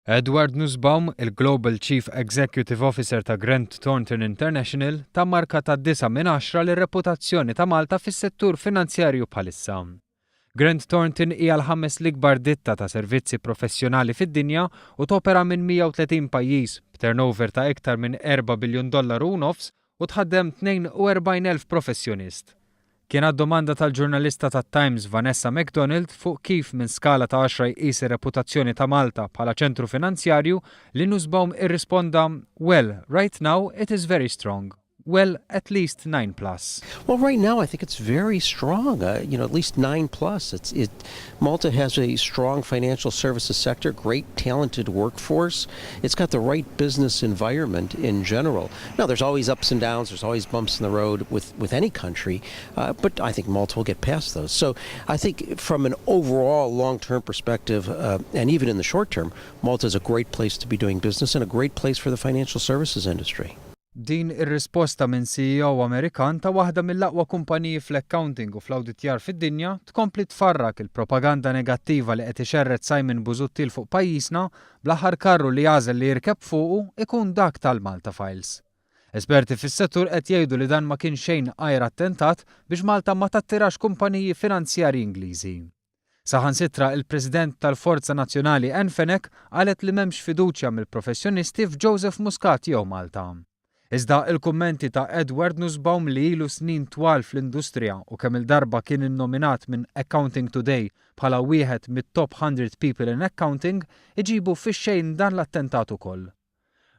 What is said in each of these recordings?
Edward Nussbaum, il-Global Chief Executive Officer ta' Grant Thorton International, ta' marka ta' 9 minn 10 l-reputazzjoni ta' Malta fis-settur finanzjarju bħalissa. Grant Thornton hija l-5 l-ikbar ditta ta' servizzi professjonali fid-dinja u topera minn 130 pajjiż b'turnover ta' iktar minn $4 biljun u tħaddem 42,000 professjonist. Kien domanda tal-ġurnalista tat-Times Vanessa McDonald fuq kif minn skala ta' 10 jqis ir-reputazzjoni ta' Malta bħala ċentru finanzjarju li Nussbaum irrisponda, "Well, right now it is very strong. Well, at least 9+. Well, right now I think it's very strong. At least 9+. Malta has a strong financial services sector, great talented workforce. It's got the right business environment in general. Now, there's always ups and downs. There's always bumps in the road with any country, but I think Malta will get past those. So I think from an overall long-term perspective, and even in the short term, Malta is a great place to be doing business and a great place for the financial services industry. Din ir-risposta minn CEO Amerikan ta' waħda mill-aqwa kumpaniji fl-accounting u fl-awditjar fid-dinja tkompli tfarrak il-propaganda negattiva li qed ixerred Simon Busuttil fuq pajjiżna bl-aħħar karru li għażel li jirkeb fuqu ikun dak tal-Malta Files. Esperti fis-settur qed jgħidu li dan ma kien xejn għajr attentat biex Malta ma tattirax kumpaniji finanzjarji Ingliżi. Saħansitra il-President tal-Forza Nazzjonali Enfenek qalet li m'hemmx fiduċja mill-professjonisti f'Joseph Muscat jew Malta. Iżda il-kummenti ta' Edward Nussbaum li ilu snin twal fl-industrija u kemm il-darba kien innominat minn Accounting Today bħala wieħed mit-top 100 people in accounting iġibu fix-xejn dan l-attentat ukoll.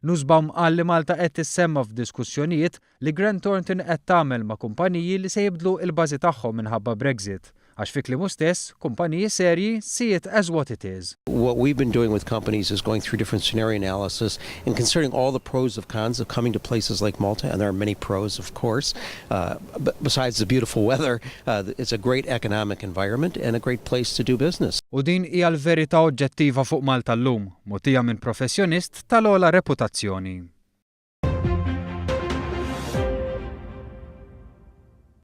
Nussbaum qal li Malta qed tissemma f'diskussjonijiet li Grant Thornton qed tagħmel ma' kumpaniji li se jibdlu l-bażi tagħhom minħabba Brexit. Għax fi kliemu stess, kumpaniji serji see it as what it is. What we've been doing with companies is going through different scenario analysis and considering all the pros and cons of coming to places like Malta, and there are many pros, of course. But besides the beautiful weather, it's a great economic environment and a great place to do business. U din hija l-verità oġġettiva fuq Malta llum, mogħtija minn professjonist tal-ogħla reputazzjoni.